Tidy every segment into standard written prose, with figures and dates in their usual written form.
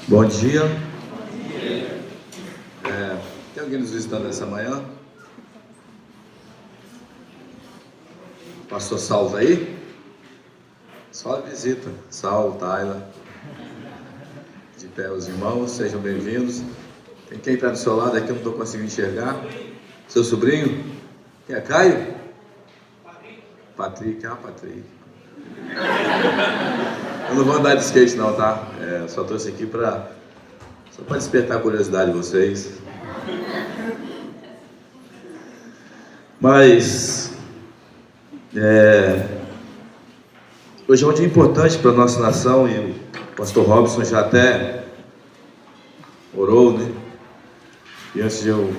Bom dia. Tem alguém nos visitando nessa manhã? Pastor Saulo tá aí? Só a visita. Saulo, Taila. De pé os irmãos, sejam bem-vindos. Tem quem está do seu lado aqui, eu não estou conseguindo enxergar. Seu sobrinho? Quem é? Caio? Patrick. Patrick. Eu não vou andar de skate não, tá? Só trouxe aqui só para despertar a curiosidade de vocês. Mas hoje é um dia importante para a nossa nação e o pastor Robson já até orou, né? E antes de eu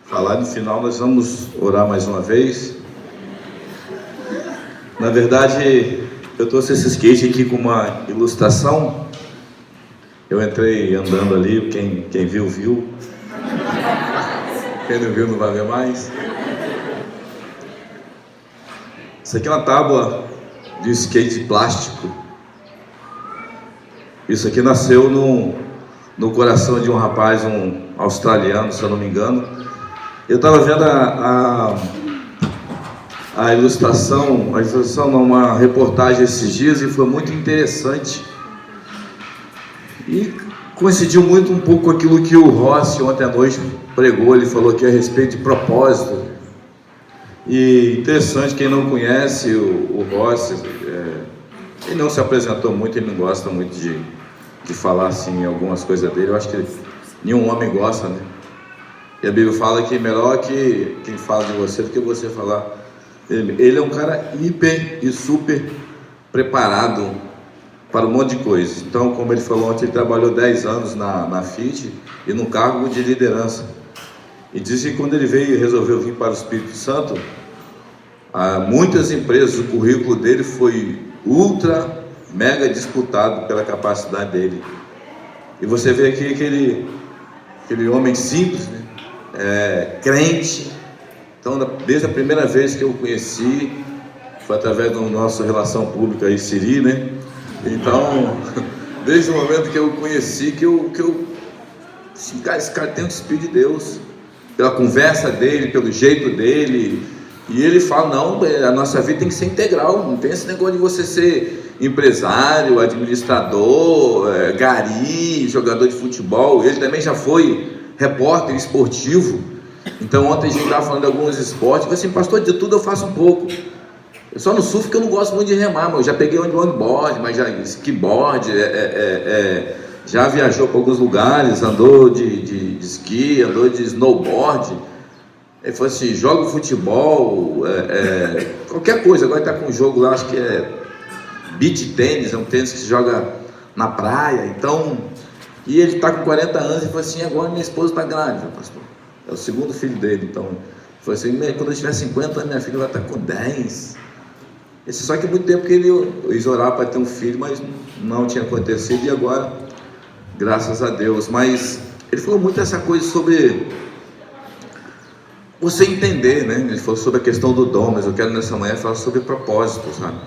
falar no final, nós vamos orar mais uma vez. Na verdade, eu trouxe esse skate aqui com uma ilustração. Eu entrei andando ali, quem viu, viu. Quem não viu não vai ver mais. Isso aqui é uma tábua de skate de plástico. Isso aqui nasceu no coração de um rapaz, um australiano, se eu não me engano. Eu estava vendo a ilustração não, uma reportagem esses dias, e foi muito interessante. E coincidiu muito um pouco com aquilo que o Rossi ontem à noite pregou. Ele falou aqui a respeito de propósito. E interessante, quem não conhece o Rossi, ele não se apresentou muito, ele não gosta muito de falar assim algumas coisas dele. Eu acho que nenhum homem gosta, né? E a Bíblia fala que é melhor que quem fala de você do que você falar. Ele é um cara hiper e super preparado para um monte de coisa. Então, como ele falou ontem, ele trabalhou 10 anos na FIT e no cargo de liderança. E disse que quando ele veio e resolveu vir para o Espírito Santo, muitas empresas, o currículo dele foi ultra, mega disputado pela capacidade dele. E você vê aqui aquele homem simples, né? Crente. Então, desde a primeira vez que eu o conheci, foi através da nossa relação pública aí, Siri, né? Então, desde o momento que eu o conheci, esse cara tem o Espírito de Deus, pela conversa dele, pelo jeito dele. E ele fala, não, a nossa vida tem que ser integral, não tem esse negócio de você ser empresário, administrador, gari, jogador de futebol. Ele também já foi repórter esportivo. Então ontem a gente estava falando de alguns esportes. Eu falei assim, pastor, de tudo eu faço um pouco. Eu só não surfo porque eu não gosto muito de remar, mas eu já peguei longboard, mas já skiboard, já viajou para alguns lugares, andou de esqui, andou de snowboard. Ele falou assim, joga futebol, qualquer coisa. Agora está com um jogo lá, acho que é beach tênis, é um tênis que se joga na praia. Então, e ele está com 40 anos e falou assim, agora minha esposa está grávida, pastor. É o segundo filho dele. Então, foi assim, quando eu tiver 50 anos, minha filha vai estar com 10. Só que muito tempo que ele ia orar para ter um filho, mas não tinha acontecido, e agora, graças a Deus. Mas ele falou muito essa coisa sobre você entender, né? Ele falou sobre a questão do dom, mas eu quero nessa manhã falar sobre propósito, sabe?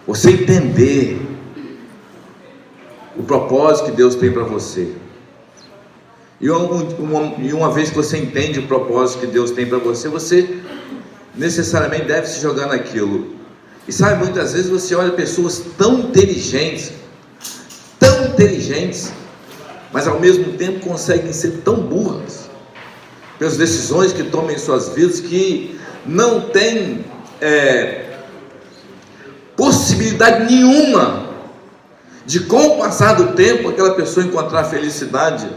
Você entender o propósito que Deus tem para você. E uma vez que você entende o propósito que Deus tem para você, você necessariamente deve se jogar naquilo. E sabe, muitas vezes você olha pessoas tão inteligentes, mas ao mesmo tempo conseguem ser tão burras pelas decisões que tomam em suas vidas, que não tem possibilidade nenhuma de, com o passar do tempo, aquela pessoa encontrar felicidade,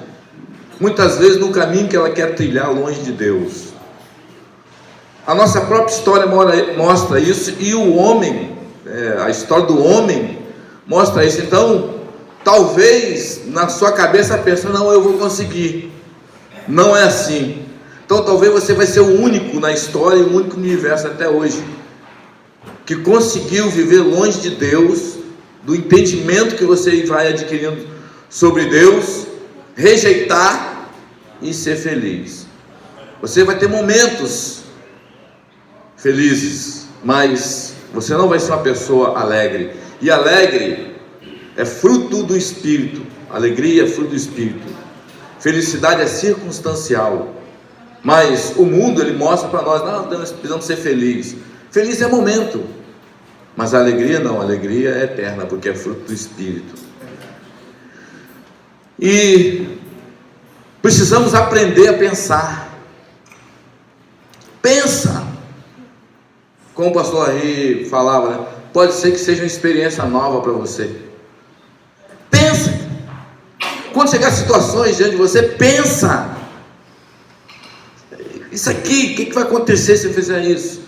muitas vezes no caminho que ela quer trilhar longe de Deus. A nossa própria história mostra isso, e o homem, a história do homem mostra isso. Então, talvez na sua cabeça pensa, não, eu vou conseguir. Não é assim. Então talvez você vai ser o único na história e o único no universo até hoje que conseguiu viver longe de Deus, do entendimento que você vai adquirindo sobre Deus, rejeitar e ser feliz. Você vai ter momentos felizes, mas você não vai ser uma pessoa alegre. E alegre é fruto do Espírito. Alegria é fruto do Espírito. Felicidade é circunstancial. Mas o mundo, ele mostra para nós, não, nós precisamos ser felizes. Feliz é momento. Mas a alegria não, a alegria é eterna, porque é fruto do Espírito. E precisamos aprender a pensar. Pensa. Como o pastor Ari falava, né? Pode ser que seja uma experiência nova para você. Pensa. Quando chegar situações diante de você, pensa. Isso aqui, o que vai acontecer se eu fizer isso?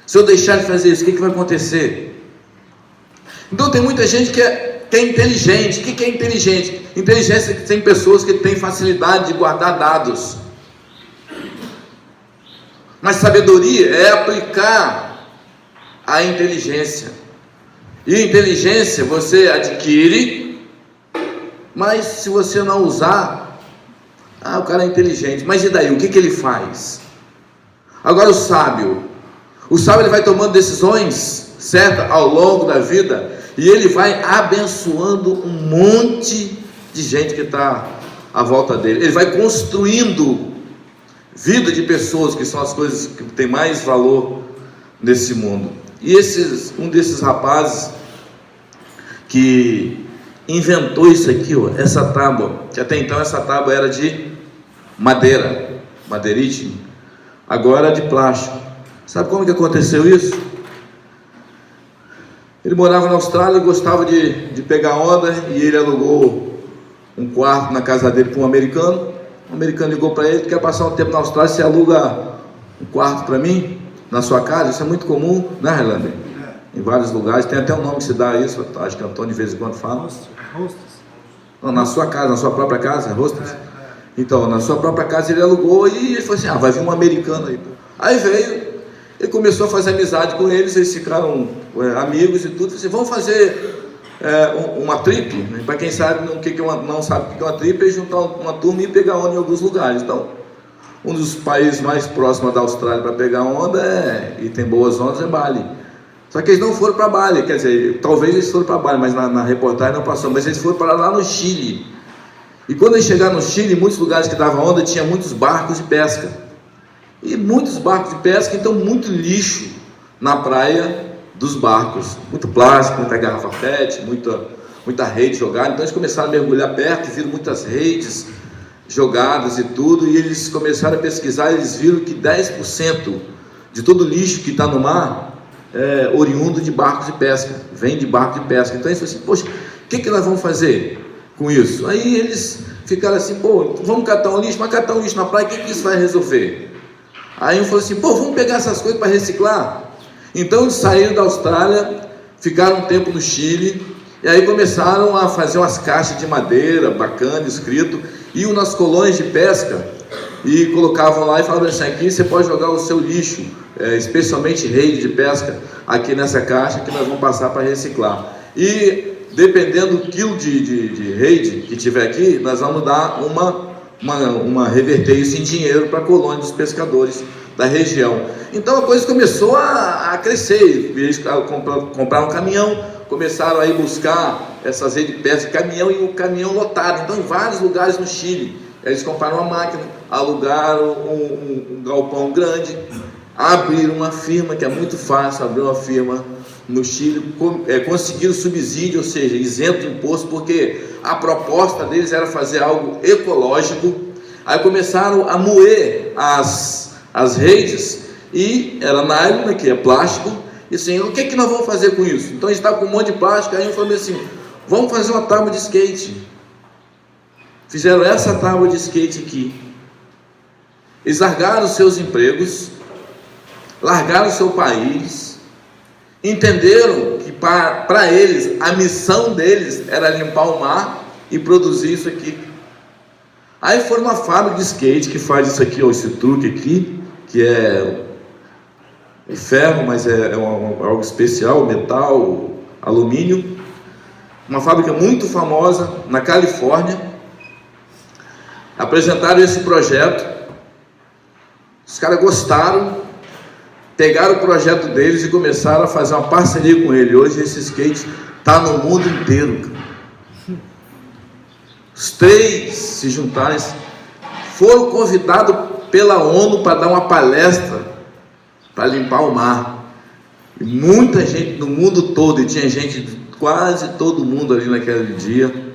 Se eu deixar de fazer isso, o que vai acontecer? Então tem muita gente que é inteligente. O que é inteligente? Inteligência tem pessoas que têm facilidade de guardar dados. Mas sabedoria é aplicar a inteligência. E inteligência você adquire, mas se você não usar, o cara é inteligente, mas e daí? O que ele faz? Agora o sábio ele vai tomando decisões certas ao longo da vida, e ele vai abençoando um monte de gente que está à volta dele. Ele vai construindo vida de pessoas, que são as coisas que têm mais valor nesse mundo. E um desses rapazes que inventou isso aqui, essa tábua, que até então essa tábua era de madeira, madeirite, agora é de plástico. Sabe como que aconteceu isso? Ele morava na Austrália e gostava de pegar onda, e ele alugou um quarto na casa dele para um americano. O americano ligou para ele: quer passar um tempo na Austrália, você aluga um quarto para mim, na sua casa? Isso é muito comum, né, Highlander? Em vários lugares, tem até um nome que se dá isso, acho que Antônio de vez em quando fala. Hostess. Não, na sua casa, na sua própria casa, hostess. Então, na sua própria casa ele alugou, e ele falou assim: vai vir um americano aí. Aí veio, ele começou a fazer amizade com eles ficaram amigos e tudo. Assim, vamos fazer uma trip, né? Para quem sabe, não sabe o que é uma trip, é juntar uma turma e pegar onda em alguns lugares. Então, um dos países mais próximos da Austrália para pegar onda e tem boas ondas, é Bali. Só que eles não foram para Bali, quer dizer, talvez eles foram para Bali, mas na reportagem não passou, mas eles foram para lá no Chile. E quando eles chegaram no Chile, em muitos lugares que davam onda, tinha muitos barcos de pesca. E muitos barcos de pesca, então muito lixo na praia dos barcos. Muito plástico, muita garrafa PET, muita rede jogada. Então eles começaram a mergulhar perto, viram muitas redes jogadas e tudo. E eles começaram a pesquisar, e eles viram que 10% de todo o lixo que está no mar é oriundo de barcos de pesca, vem de barco de pesca. Então eles falaram assim: poxa, o que nós vamos fazer com isso? Aí eles ficaram assim: vamos catar um lixo, mas catar um lixo na praia, o que isso vai resolver? Aí um falou assim: vamos pegar essas coisas para reciclar. Então eles saíram da Austrália, ficaram um tempo no Chile, e aí começaram a fazer umas caixas de madeira, bacana, escrito, iam nas colônias de pesca, e colocavam lá e falavam assim: aqui você pode jogar o seu lixo, especialmente rede de pesca, aqui nessa caixa que nós vamos passar para reciclar. E dependendo do quilo de rede que tiver aqui, nós vamos dar reverter isso em dinheiro para a colônia dos pescadores da região. Então a coisa começou a crescer. Eles compraram um caminhão, começaram a ir buscar essas redes de pesca, caminhão, e o caminhão lotado. Então, em vários lugares no Chile, eles compraram uma máquina, alugaram um galpão grande, abriram uma firma, que é muito fácil abrir uma firma no Chile, conseguiram subsídio, ou seja, isento de imposto, porque a proposta deles era fazer algo ecológico. Aí começaram a moer as redes, e era nylon, que é plástico, e assim, o que nós vamos fazer com isso? Então a gente estava com um monte de plástico. Aí eu falei assim: vamos fazer uma tábua de skate. Fizeram essa tábua de skate aqui. Eles largaram os seus empregos, largaram o seu país, entenderam que para eles, a missão deles era limpar o mar e produzir isso aqui. Aí foram uma fábrica de skate que faz isso aqui, esse truque aqui, que é ferro, mas é algo especial, metal, alumínio. Uma fábrica muito famosa na Califórnia. Apresentaram esse projeto, os caras gostaram, pegaram o projeto deles e começaram a fazer uma parceria com ele. Hoje esse skate está no mundo inteiro, Os 3 se juntarem, foram convidados pela ONU para dar uma palestra para limpar o mar. E muita gente no mundo todo, e tinha gente, quase todo mundo ali naquele dia,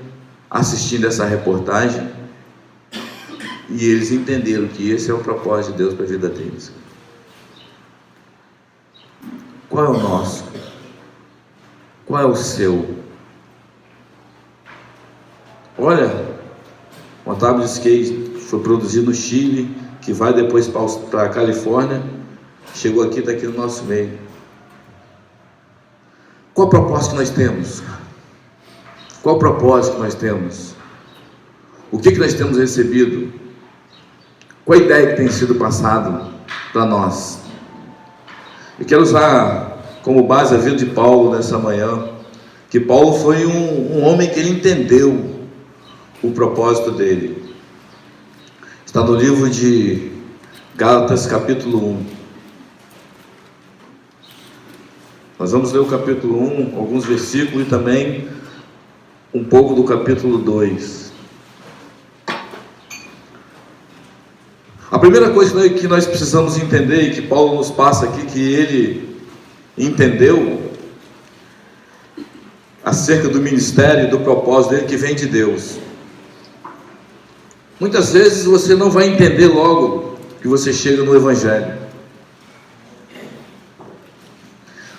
assistindo essa reportagem, e eles entenderam que esse é o propósito de Deus para a vida deles. Qual é o nosso? Qual é o seu? Olha, uma tábua de skate foi produzida no Chile, que vai depois para a Califórnia, chegou aqui, está aqui no nosso meio. Qual o propósito que nós temos? Qual o propósito que nós temos? O que nós temos recebido? Qual a ideia que tem sido passada para nós? Eu quero usar como base a vida de Paulo nessa manhã, que Paulo foi um homem que ele entendeu o propósito dele. Está no livro de Gálatas, capítulo 1. Nós vamos ler o capítulo 1, alguns versículos, e também um pouco do capítulo 2. A primeira coisa que nós precisamos entender, e que Paulo nos passa aqui, que ele entendeu acerca do ministério e do propósito dele, que vem de Deus. Muitas vezes você não vai entender logo que você chega no Evangelho.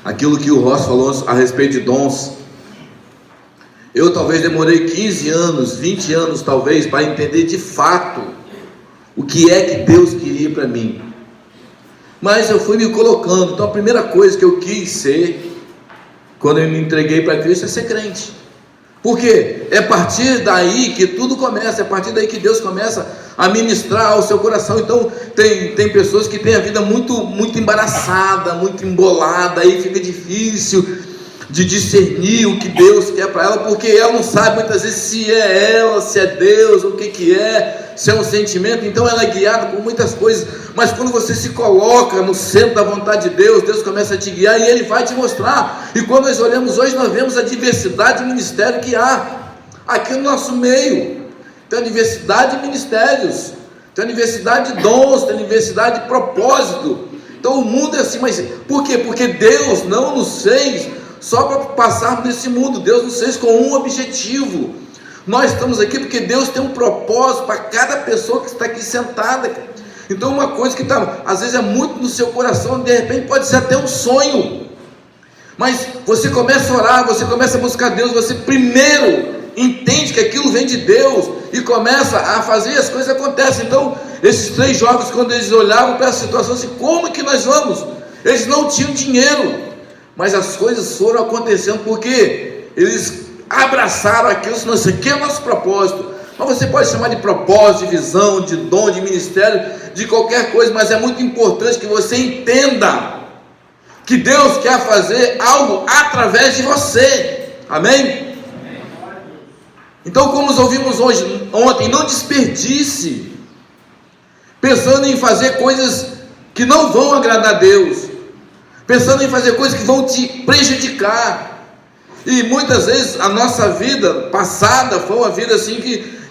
Aquilo que o Ross falou a respeito de dons, eu talvez demorei 15 anos, 20 anos talvez, para entender de fato o que é que Deus queria para mim. Mas eu fui me colocando. Então a primeira coisa que eu quis ser, quando eu me entreguei para Cristo, é ser crente. Por quê? É a partir daí que tudo começa, é a partir daí que Deus começa a ministrar ao seu coração. Então tem pessoas que têm a vida muito embaraçada, muito embolada, aí fica difícil de discernir o que Deus quer para ela, porque ela não sabe muitas vezes se é ela, se é Deus, o que é, se é um sentimento. Então ela é guiada por muitas coisas, mas quando você se coloca no centro da vontade de Deus, Deus começa a te guiar e Ele vai te mostrar. E quando nós olhamos hoje, nós vemos a diversidade de ministério que há aqui no nosso meio. Tem a diversidade de ministérios, tem a diversidade de dons, tem a diversidade de propósito. Então o mundo é assim, mas por quê? Porque Deus não nos fez só para passarmos nesse mundo. Deus nos fez com um objetivo. Nós estamos aqui porque Deus tem um propósito para cada pessoa que está aqui sentada. Então uma coisa que às vezes é muito no seu coração, de repente pode ser até um sonho, mas você começa a orar, você começa a buscar Deus, você primeiro entende que aquilo vem de Deus e começa a fazer, as coisas acontecem. Então esses 3 jovens, quando eles olhavam para a situação assim, como que nós vamos? Eles não tinham dinheiro, mas as coisas foram acontecendo porque eles abraçaram aquilo. Senão, isso aqui é o nosso propósito. Mas você pode chamar de propósito, de visão, de dom, de ministério, de qualquer coisa, mas é muito importante que você entenda que Deus quer fazer algo através de você. Amém? Então, como nós ouvimos ontem, não desperdice pensando em fazer coisas que não vão agradar a Deus, pensando em fazer coisas que vão te prejudicar. E muitas vezes a nossa vida passada foi uma vida assim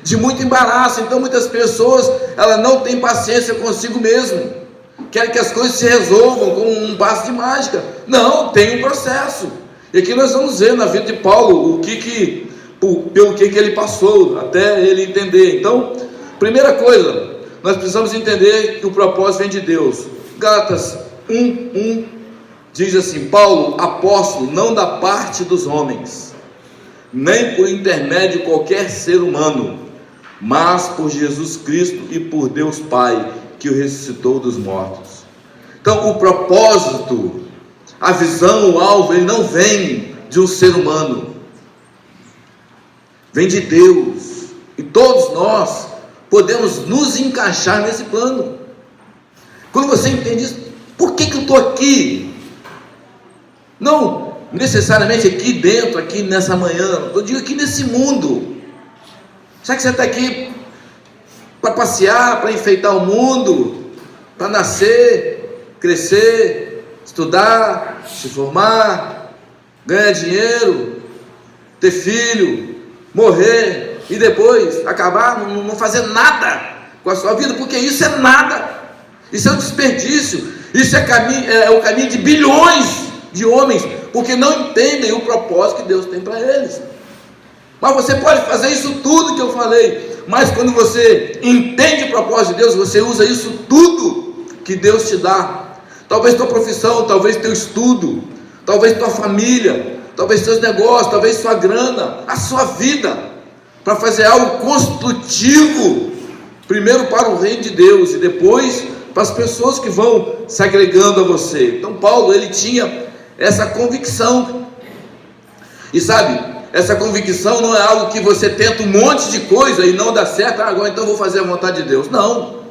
de muito embaraço. Então muitas pessoas, elas não têm paciência consigo mesmo, querem que as coisas se resolvam com um passo de mágica. Não, tem um processo. E aqui nós vamos ver na vida de Paulo pelo que ele passou até ele entender. Então, primeira coisa, nós precisamos entender que o propósito vem de Deus. Gálatas 1:1 diz assim: Paulo, apóstolo, não da parte dos homens, nem por intermédio de qualquer ser humano, mas por Jesus Cristo e por Deus Pai, que o ressuscitou dos mortos. Então o propósito, a visão, o alvo, ele não vem de um ser humano, vem de Deus. E todos nós podemos nos encaixar nesse plano. Quando você entende isso, por que eu estou aqui? Não necessariamente aqui dentro, aqui nessa manhã, eu digo aqui nesse mundo. Será que você está aqui para passear, para enfeitar o mundo, para nascer, crescer, estudar, se formar, ganhar dinheiro, ter filho, morrer e depois acabar não fazer nada com a sua vida, porque isso é nada, isso é um desperdício, isso é o caminho de bilhões de homens, porque não entendem o propósito que Deus tem para eles. Mas você pode fazer isso tudo que eu falei, mas quando você entende o propósito de Deus, você usa isso tudo que Deus te dá, talvez tua profissão, talvez teu estudo, talvez tua família, talvez seus negócios, talvez sua grana, a sua vida, para fazer algo construtivo, primeiro para o reino de Deus e depois para as pessoas que vão se agregando a você. Então Paulo, ele tinha essa convicção, e sabe, essa convicção não é algo que você tenta um monte de coisa e não dá certo, agora então vou fazer a vontade de Deus. Não.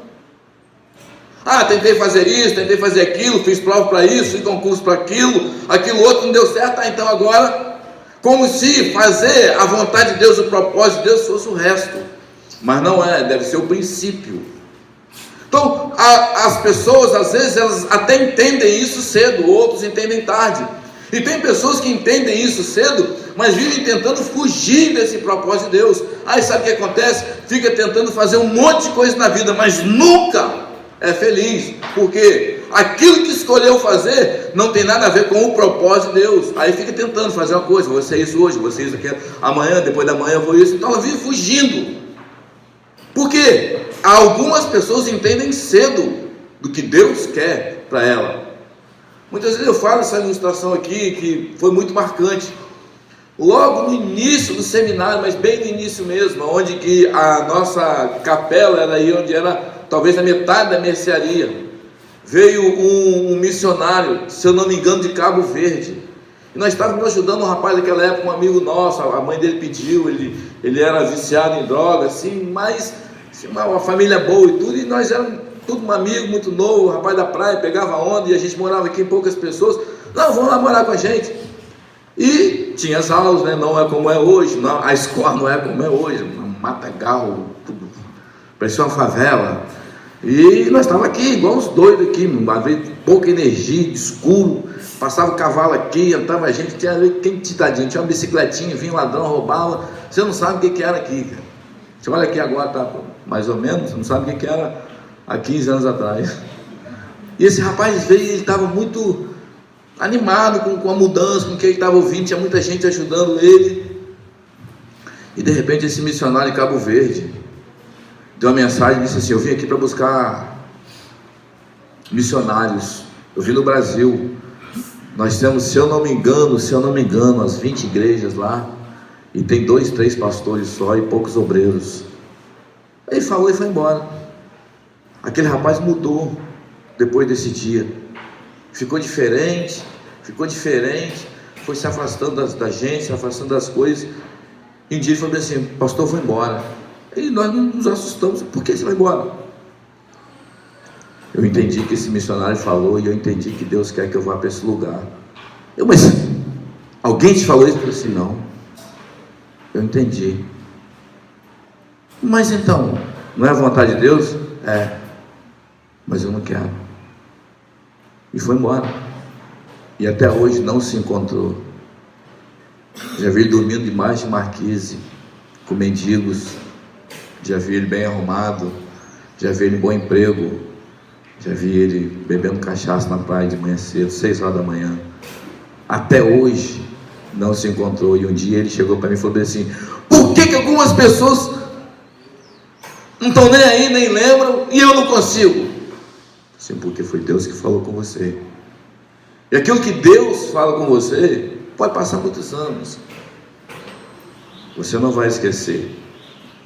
Tentei fazer isso, tentei fazer aquilo, fiz prova para isso, fiz concurso para aquilo outro não deu certo, então agora, como se fazer a vontade de Deus, o propósito de Deus fosse o resto, mas não é, deve ser o princípio. Então, as pessoas, às vezes, elas até entendem isso cedo, outros entendem tarde, e tem pessoas que entendem isso cedo, mas vivem tentando fugir desse propósito de Deus. Aí sabe o que acontece? Fica tentando fazer um monte de coisa na vida, mas nunca é feliz, porque aquilo que escolheu fazer não tem nada a ver com o propósito de Deus. Aí fica tentando fazer uma coisa, vou ser isso hoje, vou ser isso aqui amanhã, depois da manhã eu vou isso. Então ela vive fugindo. Por quê? Algumas pessoas entendem cedo do que Deus quer para ela. Muitas vezes eu falo essa ilustração aqui, que foi muito marcante. Logo no início do seminário, mas bem no início mesmo, onde que a nossa capela era aí, onde era talvez a metade da mercearia, veio um missionário, se eu não me engano, de Cabo Verde, e nós estávamos ajudando um rapaz daquela época, um amigo nosso, a mãe dele pediu, ele era viciado em droga, assim, mas assim, uma família boa e tudo, e nós éramos tudo um amigo muito novo, o rapaz da praia, pegava onda, e a gente morava aqui em poucas pessoas, não, vamos lá morar com a gente, e tinha as aulas, né? Não é como é hoje, não, a escola não é como é hoje, matagal, tudo, parecia uma favela, e nós estávamos aqui, igual os doidos aqui, uma vez pouca energia, escuro, passava o cavalo aqui, entrava a gente, tinha uma bicicletinha, vinha um ladrão, roubava, você não sabe o que era aqui, cara. Você olha aqui agora, tá mais ou menos, você não sabe o que era há 15 anos atrás. E esse rapaz veio, ele estava muito animado com a mudança, com o que ele estava ouvindo, tinha muita gente ajudando ele, e de repente esse missionário de Cabo Verde deu uma mensagem e disse assim: eu vim aqui para buscar missionários, eu vim do Brasil, nós temos, se eu não me engano, as 20 igrejas lá, e tem 2, 3 pastores só e poucos obreiros. Aí ele falou e foi embora. Aquele rapaz mudou depois desse dia, ficou diferente, foi se afastando da gente, se afastando das coisas, e um dia ele falou assim: pastor, vou embora. E nós nos assustamos: por que você vai embora? Eu entendi que esse missionário falou, e eu entendi que Deus quer que eu vá para esse lugar. Mas alguém te falou isso? Eu falei assim: não, eu entendi. Mas então, não é a vontade de Deus? É, mas eu não quero. E foi embora, e até hoje não se encontrou. Já vi ele dormindo debaixo de marquise, com mendigos, já vi ele bem arrumado, já vi ele em bom emprego, já vi ele bebendo cachaça na praia de manhã cedo, 6 horas da manhã. Até hoje não se encontrou. E um dia ele chegou para mim e falou assim: por que algumas pessoas não estão nem aí, nem lembram, e eu não consigo? Assim, porque foi Deus que falou com você. E aquilo que Deus fala com você pode passar muitos anos, você não vai esquecer.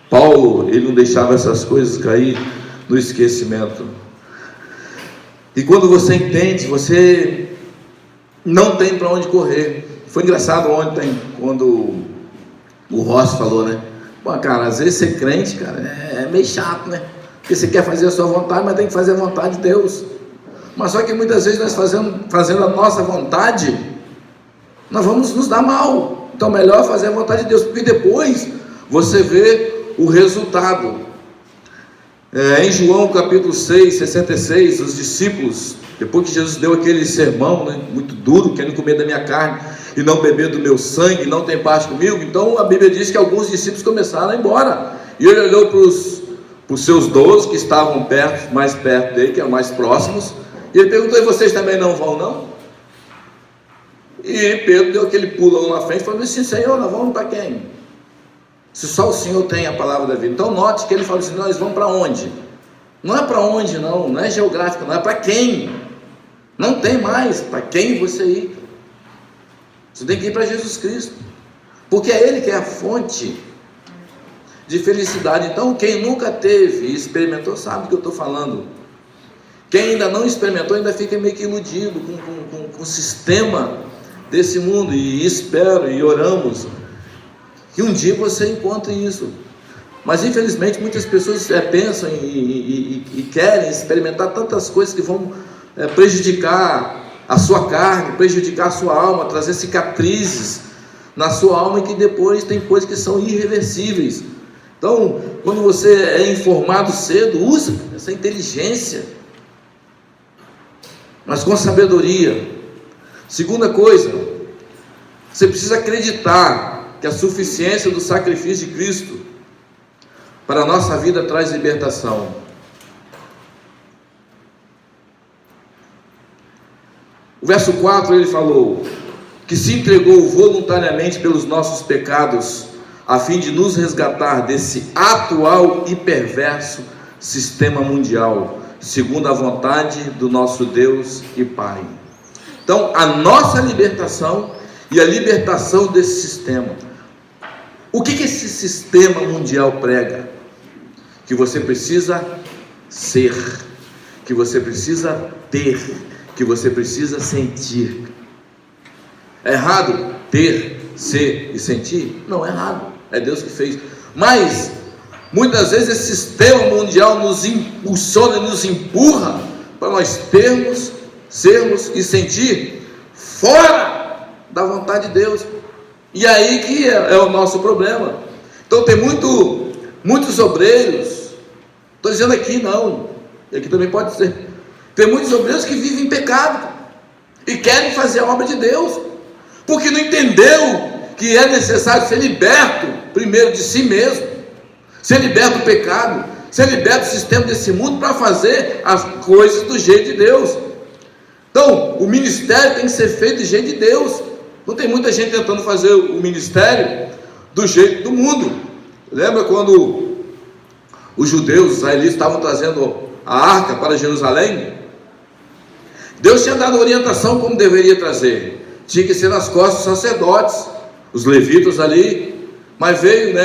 Paulo, ele não deixava essas coisas cair no esquecimento. E quando você entende, você não tem para onde correr. Foi engraçado ontem, quando o Ross falou, né? Pô, cara, às vezes ser crente, cara, é meio chato, né? Porque você quer fazer a sua vontade, mas tem que fazer a vontade de Deus. Mas só que muitas vezes nós fazendo a nossa vontade, nós vamos nos dar mal. Então melhor fazer a vontade de Deus, porque depois você vê o resultado. Em João capítulo 6, 66, os discípulos, depois que Jesus deu aquele sermão, né, muito duro, querendo comer da minha carne, e não beber do meu sangue, não tem parte comigo. Então a Bíblia diz que alguns discípulos começaram a ir embora, e ele olhou para os seus 12 que estavam mais perto dele, que eram mais próximos, e ele perguntou: e vocês também não vão não? E Pedro deu aquele pulo lá na frente e falou assim: Senhor, nós vamos para quem? Se só o Senhor tem a palavra da vida. Então note que ele falou assim: nós vamos para onde? Não é para onde, não é geográfico, não é para quem. Não tem mais para quem você ir. Você tem que ir para Jesus Cristo, porque é Ele que é a fonte de felicidade. Então quem nunca teve e experimentou sabe do que eu estou falando. Quem ainda não experimentou ainda fica meio que iludido com o sistema desse mundo, e espero e oramos que um dia você encontre isso. Mas infelizmente muitas pessoas pensam e querem experimentar tantas coisas que vão prejudicar a sua carne, prejudicar a sua alma, trazer cicatrizes na sua alma, e que depois tem coisas que são irreversíveis. Então, quando você é informado cedo, use essa inteligência, mas com sabedoria. Segunda coisa, você precisa acreditar que a suficiência do sacrifício de Cristo para a nossa vida traz libertação. O verso 4 ele falou que se entregou voluntariamente pelos nossos pecados, a fim de nos resgatar desse atual e perverso sistema mundial, segundo a vontade do nosso Deus e Pai. Então, a nossa libertação e a libertação desse sistema. O que esse sistema mundial prega? Que você precisa ser, que você precisa ter, que você precisa sentir. É errado ter, ser e sentir? Não é errado, é Deus que fez. Mas muitas vezes esse sistema mundial nos impulsiona, nos empurra para nós termos, sermos e sentir fora da vontade de Deus. E aí que é o nosso problema. Então tem muitos obreiros, estou dizendo aqui não, e aqui também pode ser, tem muitos obreiros que vivem em pecado e querem fazer a obra de Deus, porque não entendeu que é necessário ser liberto primeiro de si mesmo, ser liberto do pecado, ser liberto do sistema desse mundo para fazer as coisas do jeito de Deus. Então o ministério tem que ser feito do jeito de Deus. Não tem muita gente tentando fazer o ministério do jeito do mundo. Lembra quando os judeus, os israelitas, estavam trazendo a arca para Jerusalém? Deus tinha dado orientação como deveria trazer. Tinha que ser nas costas dos sacerdotes, os levitas ali. Mas veio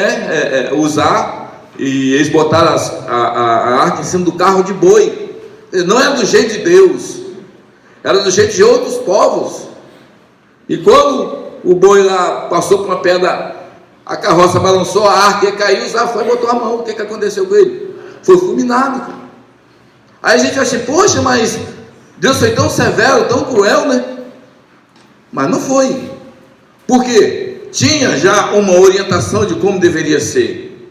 usar, e eles botaram a arca em cima do carro de boi. Não era do jeito de Deus, era do jeito de outros povos. E quando o boi lá passou por uma pedra, a carroça balançou, a arca ia cair, Uzá foi e botou a mão. O que aconteceu com ele? Foi fulminado. Aí a gente vai assim: poxa, mas Deus foi tão severo, tão cruel, né? Mas não foi. Por quê? Tinha já uma orientação de como deveria ser.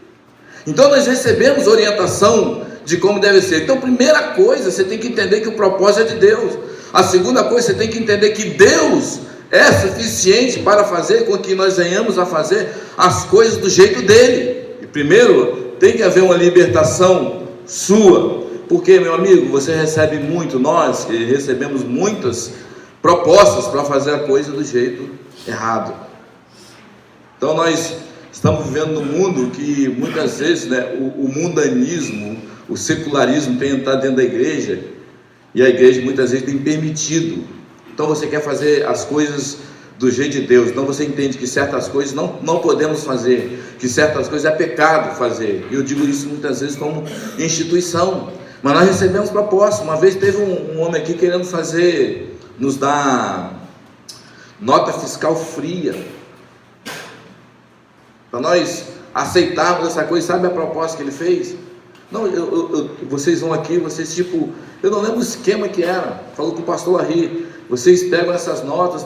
Então nós recebemos orientação de como deve ser. Então, primeira coisa, você tem que entender que o propósito é de Deus. A segunda coisa, você tem que entender que Deus é suficiente para fazer com que nós venhamos a fazer as coisas do jeito dele. E primeiro, tem que haver uma libertação sua, porque, meu amigo, você recebe muito, nós recebemos muitas propostas para fazer a coisa do jeito errado. Então nós estamos vivendo num mundo que muitas vezes, o mundanismo, o secularismo tem entrado dentro da igreja, e a igreja muitas vezes tem permitido. Então você quer fazer as coisas do jeito de Deus, então você entende que certas coisas não podemos fazer, que certas coisas é pecado fazer. E eu digo isso muitas vezes como instituição, mas nós recebemos propostas. Uma vez teve um homem aqui querendo nos dar nota fiscal fria, para nós aceitarmos essa coisa. Sabe a proposta que ele fez? Não, vocês vão aqui, eu não lembro o esquema que era. Falou com o pastor Larry: vocês pegam essas notas,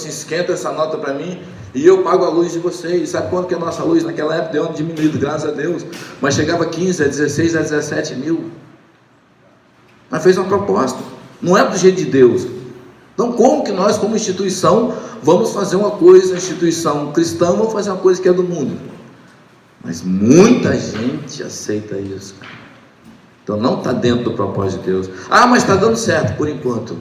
esquenta essa nota para mim, e eu pago a luz de vocês. Sabe quanto que é a nossa luz? Naquela época deu uma diminuída, graças a Deus, mas chegava a 15, a 16, a 17 mil. Mas fez uma proposta, não é do jeito de Deus. Então, como que nós, como instituição, vamos fazer uma coisa, instituição cristã, vamos fazer uma coisa que é do mundo? Mas muita gente aceita isso. Então, não está dentro do propósito de Deus. Ah, mas está dando certo, por enquanto.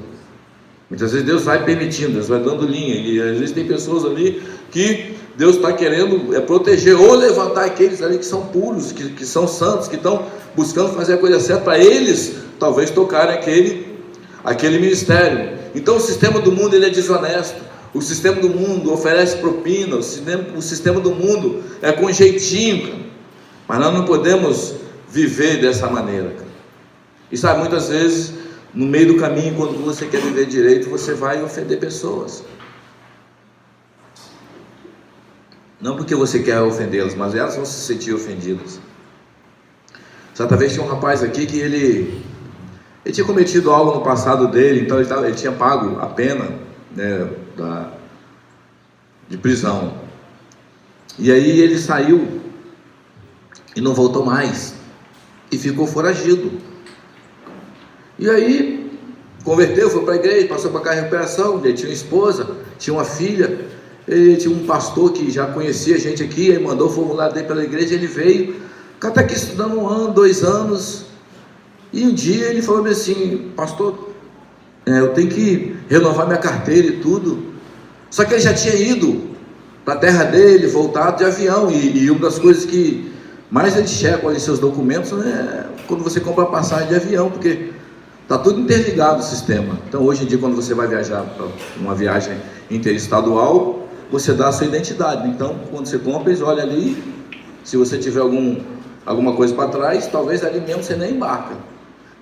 Muitas vezes Deus vai permitindo, Deus vai dando linha. E às vezes tem pessoas ali que Deus está querendo proteger ou levantar aqueles ali que são puros, que são santos, que estão buscando fazer a coisa certa, para eles talvez tocarem aquele ministério. Então o sistema do mundo ele é desonesto, o sistema do mundo oferece propina, o sistema do mundo é com jeitinho, cara. Mas nós não podemos viver dessa maneira, cara. E sabe, muitas vezes no meio do caminho, quando você quer viver direito, você vai ofender pessoas. Não porque você quer ofendê-las, mas elas vão se sentir ofendidas. Certa vez tinha um rapaz aqui que ele tinha cometido algo no passado dele, então ele tinha pago a pena, né, de prisão. E aí ele saiu e não voltou mais, e ficou foragido. E aí converteu, foi para a igreja, passou para a recuperação. Ele tinha uma esposa, tinha uma filha. Ele tinha um pastor que já conhecia a gente aqui, aí mandou o formulário dele pela igreja. Ele veio, o cara está aqui estudando 1 ano, 2 anos. E um dia ele falou assim: pastor, eu tenho que renovar minha carteira e tudo. Só que ele já tinha ido para a terra dele, voltado de avião. E uma das coisas que mais eles checam ali seus documentos, né, quando você compra a passagem de avião, porque está tudo interligado o sistema. Então hoje em dia, quando você vai viajar para uma viagem interestadual, você dá a sua identidade. Então quando você compra, eles olham ali, se você tiver alguma coisa para trás, talvez ali mesmo você nem embarca.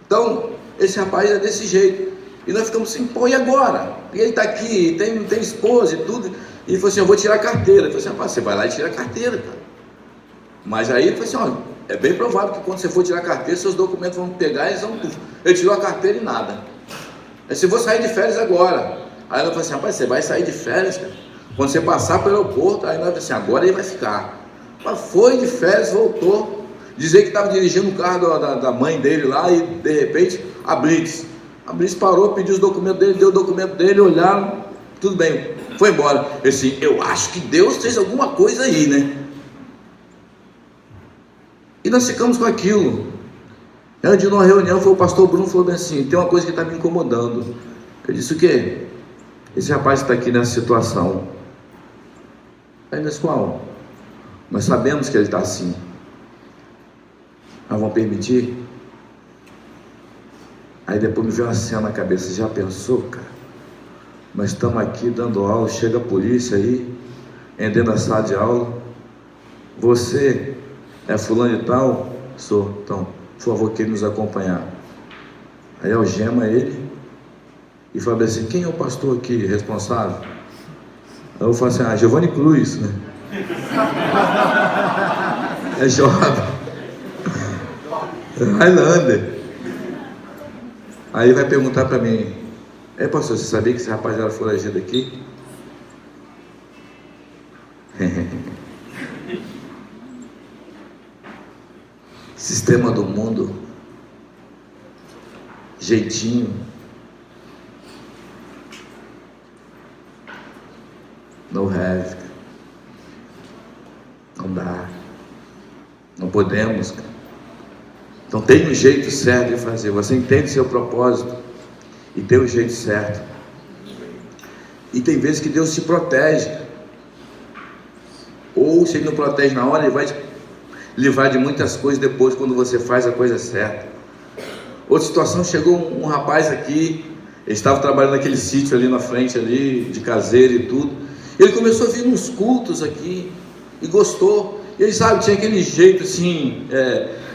Então esse rapaz é desse jeito. E nós ficamos assim: pô, e agora? E ele está aqui, tem esposa e tudo. E ele falou assim: eu vou tirar a carteira. Eu falei assim: rapaz, você vai lá e tira a carteira, cara. Mas aí ele falou assim: olha, é bem provável que quando você for tirar a carteira, seus documentos vão pegar e eles vão tudo. Ele tirou a carteira e nada. Aí disse: eu vou sair de férias agora. Aí ela falou assim: rapaz, você vai sair de férias, cara? Quando você passar pelo aeroporto, aí nós falamos assim: agora ele vai ficar. Mas foi de férias, voltou. Dizer que estava dirigindo o carro da mãe dele lá e de repente a Blitz parou, pediu os documentos dele, deu o documento dele, olharam, tudo bem, foi embora. Ele assim: eu acho que Deus fez alguma coisa aí, né? E nós ficamos com aquilo. Um dia numa reunião, foi o pastor Bruno, falou bem assim: tem uma coisa que está me incomodando. Eu disse: o quê? Esse rapaz está aqui nessa situação. Aí nós: qual? Nós sabemos que ele está assim. Nós vamos permitir? Aí depois me veio uma cena na cabeça: já pensou, cara? Nós estamos aqui dando aula, chega a polícia aí, dentro da sala de aula. Você é fulano e tal? Sou. Então, por favor, queira nos acompanhar. Aí algema ele e fala assim: quem é o pastor aqui responsável? Aí eu falo assim: Giovanni Cruz, né? É jovem, Highlander. Aí vai perguntar para mim: pastor, você sabia que esse rapaz era foragido aqui? Sistema do mundo, jeitinho, no have, não dá, não podemos, cara. Então tem um jeito certo de fazer. Você entende seu propósito e tem um jeito certo. E tem vezes que Deus te protege, ou se Ele não protege na hora, Ele vai te livrar de muitas coisas depois, quando você faz a coisa certa. Outra situação: chegou um rapaz aqui, ele estava trabalhando naquele sítio ali na frente ali, de caseiro e tudo. Ele começou a vir nos cultos aqui e gostou. Ele sabe, tinha aquele jeito assim,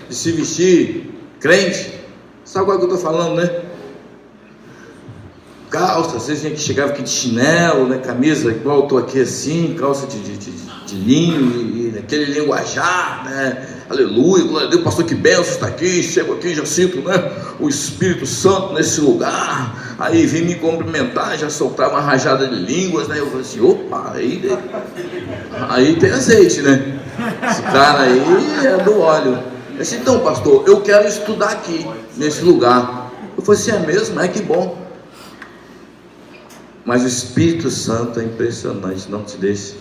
de se vestir crente. Sabe qual é que eu estou falando, né? Calça, às vezes a gente chegava aqui de chinelo, né? Camisa igual eu estou aqui assim, calça de linho, e aquele linguajar, né? Aleluia, glória a Deus, pastor, que benção está aqui, chego aqui, já sinto, né, o Espírito Santo nesse lugar. Aí vim me cumprimentar, já soltava uma rajada de línguas, né? Eu falei assim: opa, aí tem azeite, né? Esse cara aí é do óleo. Eu disse: então, pastor, eu quero estudar aqui, nesse lugar. Eu falei assim: é mesmo? É que bom. Mas o Espírito Santo é impressionante, não te deixe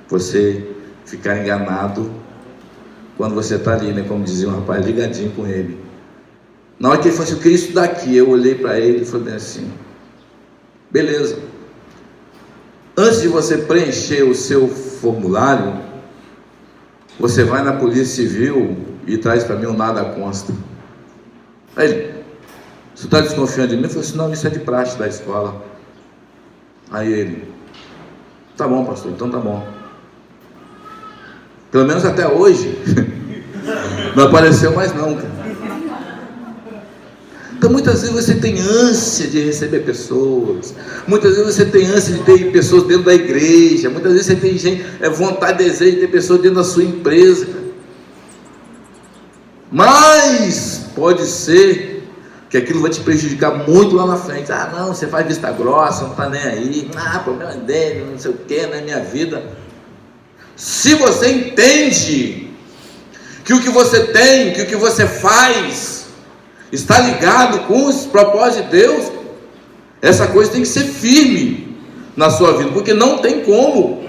você ficar enganado quando você está ali, né? Como dizia um rapaz, ligadinho com ele. Na hora que ele falou assim, eu queria isso daqui, eu olhei para ele e falei assim, beleza. Antes de você preencher o seu formulário, você vai na Polícia Civil e traz para mim um nada consta. Aí ele, você está desconfiando de mim? Eu falei assim, não, isso é de praxe da escola. Aí ele, tá bom, pastor, então tá bom. Pelo menos até hoje, não apareceu mais não, cara. Então muitas vezes você tem ânsia de receber pessoas, muitas vezes você tem ânsia de ter pessoas dentro da igreja, muitas vezes você tem vontade, desejo de ter pessoas dentro da sua empresa, mas pode ser que aquilo vai te prejudicar muito lá na frente. Ah não, você faz vista grossa, não está nem aí, problema dele, não sei o que, não é minha vida. Se você entende que o que você tem, que o que você faz está ligado com os propósitos de Deus, essa coisa tem que ser firme na sua vida, porque não tem como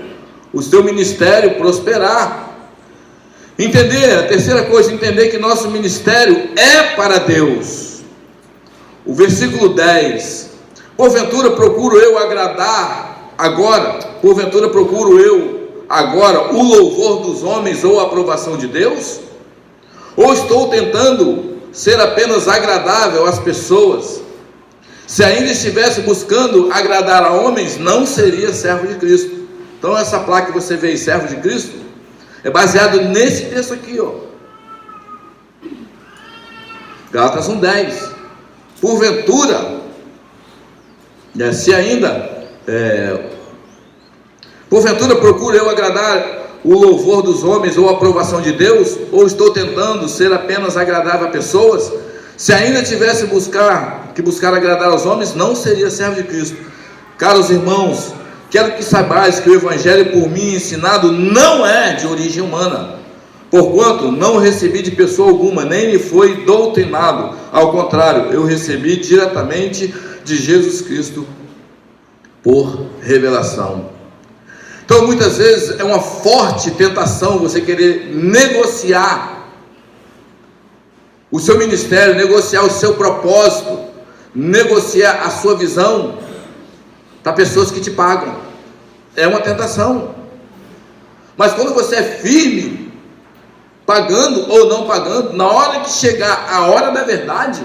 o seu ministério prosperar. Entender, a terceira coisa, entender que nosso ministério é para Deus. O versículo 10, porventura procuro eu agradar agora, porventura procuro eu agora o louvor dos homens ou a aprovação de Deus? Ou estou tentando ser apenas agradável às pessoas? Se ainda estivesse buscando agradar a homens, não seria servo de Cristo. Então essa placa que você vê, servo de Cristo, é baseado nesse texto aqui, ó. Gálatas 1:10. Porventura, se ainda porventura procuro eu agradar o louvor dos homens ou a aprovação de Deus, ou estou tentando ser apenas agradável a pessoas? Se ainda tivesse que buscar agradar aos homens, não seria servo de Cristo. Caros irmãos, quero que saibais que o evangelho por mim ensinado não é de origem humana, porquanto não recebi de pessoa alguma, nem me foi doutrinado, ao contrário, eu recebi diretamente de Jesus Cristo por revelação. Então muitas vezes é uma forte tentação você querer negociar o seu ministério, negociar o seu propósito, negociar a sua visão para pessoas que te pagam. É uma tentação. Mas quando você é firme, pagando ou não pagando, na hora que chegar a hora da verdade,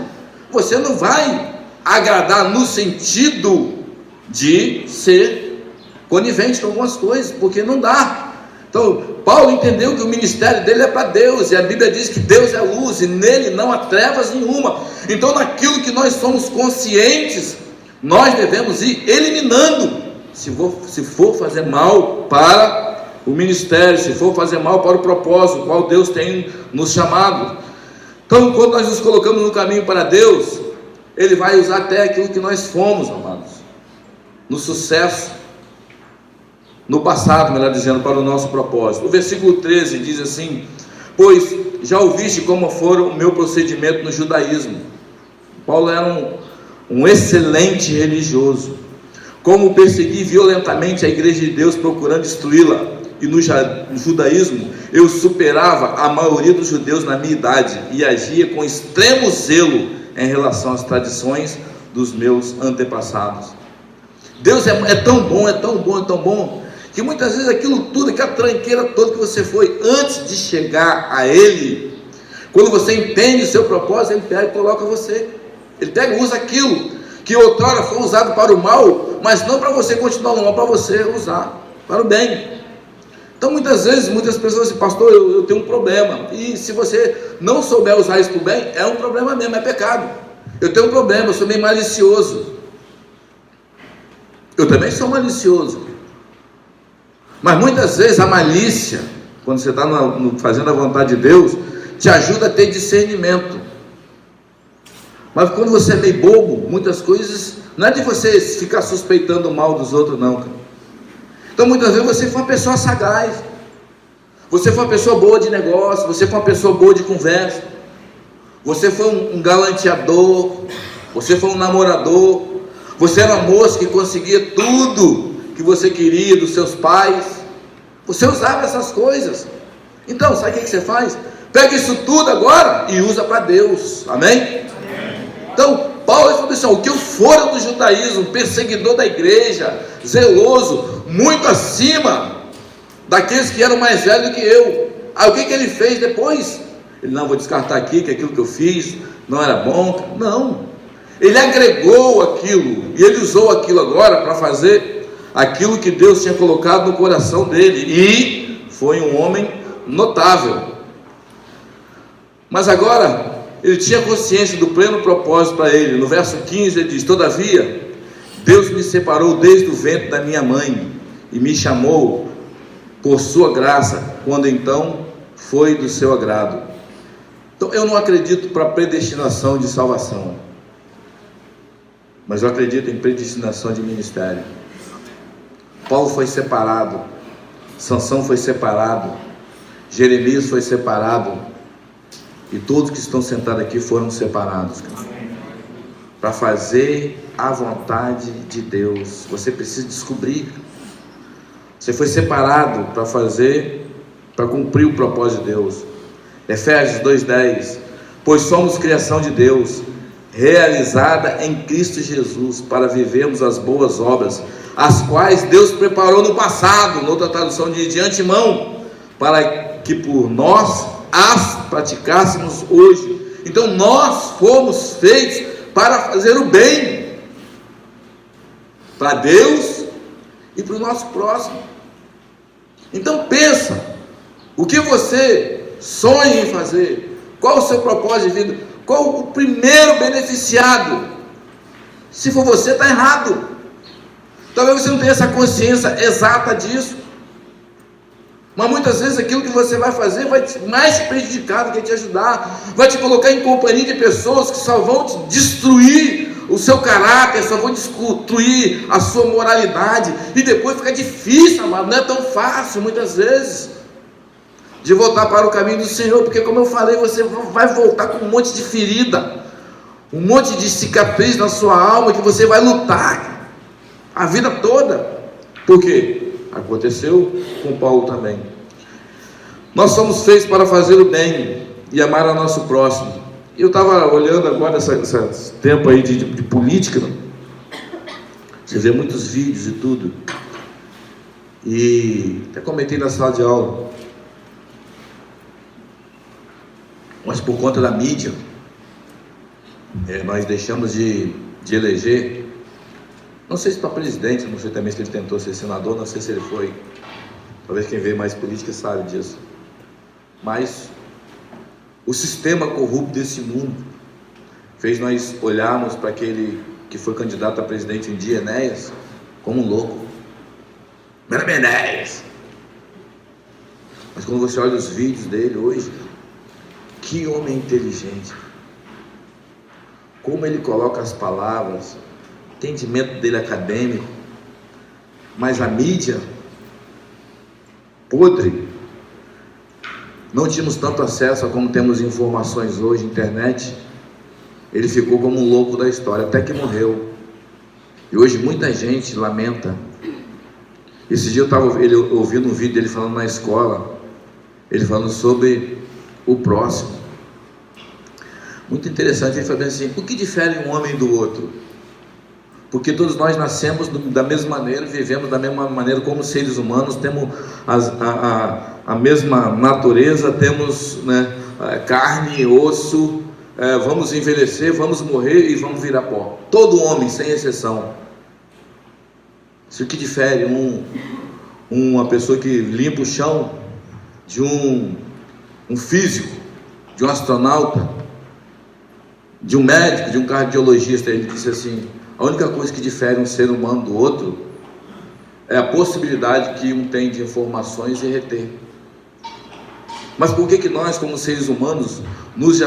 você não vai agradar no sentido de ser conivente com algumas coisas, porque não dá. Então Paulo entendeu que o ministério dele é para Deus, e a Bíblia diz que Deus é luz e nele não há trevas nenhuma. Então naquilo que nós somos conscientes, nós devemos ir eliminando, se for fazer mal para o ministério, se for fazer mal para o propósito qual Deus tem nos chamado. Então quando nós nos colocamos no caminho para Deus, Ele vai usar até aquilo que nós fomos, amados, no sucesso, no passado, melhor dizendo, para o nosso propósito. O versículo 13 diz assim: pois já ouviste como foi o meu procedimento no judaísmo. Paulo era um excelente religioso, como persegui violentamente a igreja de Deus, procurando destruí-la, e no judaísmo eu superava a maioria dos judeus na minha idade, e agia com extremo zelo em relação às tradições dos meus antepassados. Deus é tão bom, é tão bom, é tão bom, que muitas vezes aquilo tudo, aquela tranqueira toda que você foi antes de chegar a Ele, quando você entende o seu propósito, Ele pega e coloca você. Ele pega e usa aquilo que outrora foi usado para o mal, mas não para você continuar no mal, para você usar para o bem. Então muitas vezes, muitas pessoas dizem: pastor, eu tenho um problema, e se você não souber usar isso para o bem, é um problema mesmo, é pecado. Eu tenho um problema, eu sou meio malicioso. Eu também sou malicioso. Mas muitas vezes a malícia, quando você está fazendo a vontade de Deus, te ajuda a ter discernimento. Mas quando você é meio bobo, muitas coisas, não é de você ficar suspeitando o mal dos outros, não, cara. Então muitas vezes você foi uma pessoa sagaz, você foi uma pessoa boa de negócio, você foi uma pessoa boa de conversa, você foi um galanteador, você foi um namorador, Você era uma moça que conseguia tudo que você queria dos seus pais. Você usava essas coisas. Então, sabe o que você faz? Pega isso tudo agora e usa para Deus. Amém? Então, Paulo falou assim: o que eu for do judaísmo, perseguidor da igreja, zeloso, muito acima daqueles que eram mais velhos do que eu. Aí o que ele fez depois? Ele: não, vou descartar aqui, que aquilo que eu fiz não era bom. Não, ele agregou aquilo, e ele usou aquilo agora para fazer aquilo que Deus tinha colocado no coração dele, e foi um homem notável. Mas agora ele tinha consciência do pleno propósito para ele. No verso 15 ele diz: todavia Deus me separou desde o ventre da minha mãe e me chamou por sua graça, quando então foi do seu agrado. Então eu não acredito para predestinação de salvação, mas eu acredito em predestinação de ministério. Paulo foi separado, Sansão foi separado, Jeremias foi separado, e todos que estão sentados aqui foram separados para fazer a vontade de Deus. Você precisa descobrir. Você foi separado para fazer, para cumprir o propósito de Deus. Efésios 2:10: pois somos criação de Deus, realizada em Cristo Jesus, para vivermos as boas obras, as quais Deus preparou no passado. Noutra tradução diz: de antemão, para que por nós as praticássemos hoje. Então nós fomos feitos para fazer o bem para Deus e para o nosso próximo. Então pensa, o que você sonha em fazer? Qual o seu propósito de vida? Qual o primeiro beneficiado? Se for você, está errado. Talvez você não tenha essa consciência exata disso, mas muitas vezes aquilo que você vai fazer vai mais te prejudicar do que te ajudar. Vai te colocar em companhia de pessoas que só vão te destruir o seu caráter, só vão destruir a sua moralidade, e depois fica difícil, amado. Não é tão fácil muitas vezes de voltar para o caminho do Senhor, porque, como eu falei, você vai voltar com um monte de ferida, um monte de cicatriz na sua alma, que você vai lutar a vida toda. Por quê? Aconteceu com Paulo também. Nós somos feitos para fazer o bem e amar ao nosso próximo. Eu estava olhando agora esse tempo aí de política, né? Você vê muitos vídeos e tudo, e até comentei na sala de aula, mas por conta da mídia, nós deixamos de eleger. Não sei se para presidente, não sei também se ele tentou ser senador, não sei se ele foi. Talvez quem vê mais política sabe disso. Mas o sistema corrupto desse mundo fez nós olharmos para aquele que foi candidato a presidente um dia, Enéas, como um louco. Meu nome é Enéas. Mas quando você olha os vídeos dele hoje, que homem inteligente. Como ele coloca as palavras, entendimento dele acadêmico. Mas a mídia podre, não tínhamos tanto acesso a como temos informações hoje, internet. Ele ficou como um louco da história, até que morreu. E hoje muita gente lamenta. Esse dia eu estava ouvindo um vídeo dele falando na escola, ele falando sobre o próximo. Muito interessante. Ele falou assim: o que difere um homem do outro? Porque todos nós nascemos da mesma maneira, vivemos da mesma maneira como seres humanos, temos a mesma natureza, temos, né, carne, osso, vamos envelhecer, vamos morrer e vamos virar pó. Todo homem, sem exceção. Isso que difere uma pessoa que limpa o chão de um físico, de um astronauta, de um médico, de um cardiologista. Ele disse assim: a única coisa que difere um ser humano do outro é a possibilidade que um tem de informações e reter. Mas por que nós, como seres humanos, nos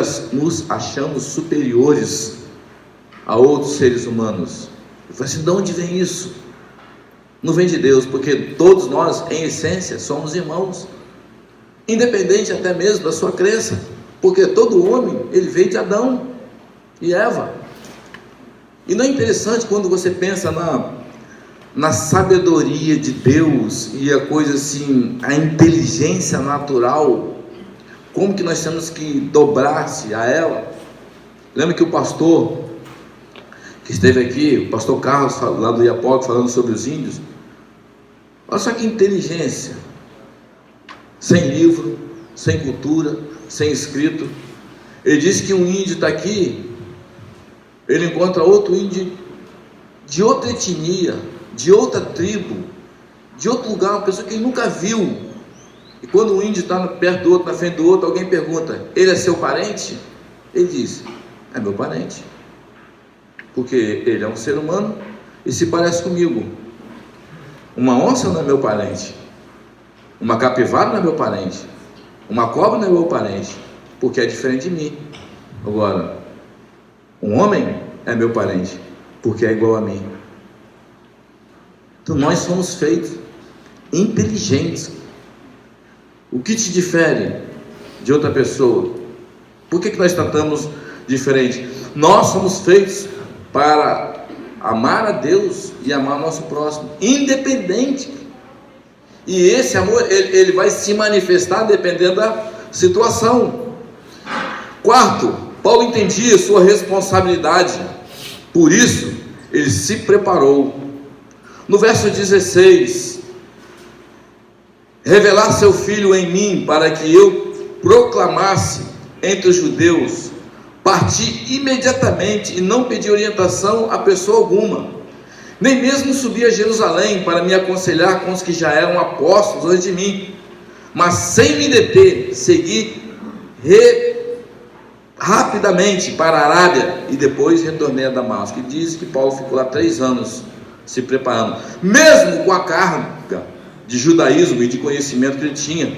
achamos superiores a outros seres humanos? Eu falei assim: de onde vem isso? Não vem de Deus, porque todos nós, em essência, somos irmãos, independente até mesmo da sua crença, porque todo homem, ele veio de Adão e Eva. E não é interessante quando você pensa na sabedoria de Deus e a coisa assim, a inteligência natural, como que nós temos que dobrar-se a ela? Lembra que o pastor que esteve aqui, o pastor Carlos, lá do Iapoc, falando sobre os índios, olha só que inteligência, sem livro, sem cultura, sem escrito. Ele disse que um índio está aqui, ele encontra outro índio de outra etnia, de outra tribo, de outro lugar, uma pessoa que ele nunca viu. E quando um índio está perto do outro, na frente do outro, alguém pergunta: ele é seu parente? Ele diz: é meu parente, porque ele é um ser humano e se parece comigo. Uma onça não é meu parente, uma capivara não é meu parente, uma cobra não é meu parente, porque é diferente de mim. Agora, um homem é meu parente, porque é igual a mim. Então nós somos feitos inteligentes. O que te difere de outra pessoa? Por que nós tratamos diferente? Nós somos feitos para amar a Deus e amar o nosso próximo, independente. E esse amor, ele vai se manifestar dependendo da situação. Quarto, Paulo entendia sua responsabilidade, por isso ele se preparou. No verso 16, revelar seu filho em mim, para que eu proclamasse entre os judeus. Parti imediatamente e não pedi orientação a pessoa alguma, nem mesmo subi a Jerusalém para me aconselhar com os que já eram apóstolos antes de mim, mas sem me deter, segui rapidamente para a Arábia e depois retornei a Damasco. E diz que Paulo ficou lá 3 anos se preparando, mesmo com a carga de judaísmo e de conhecimento que ele tinha.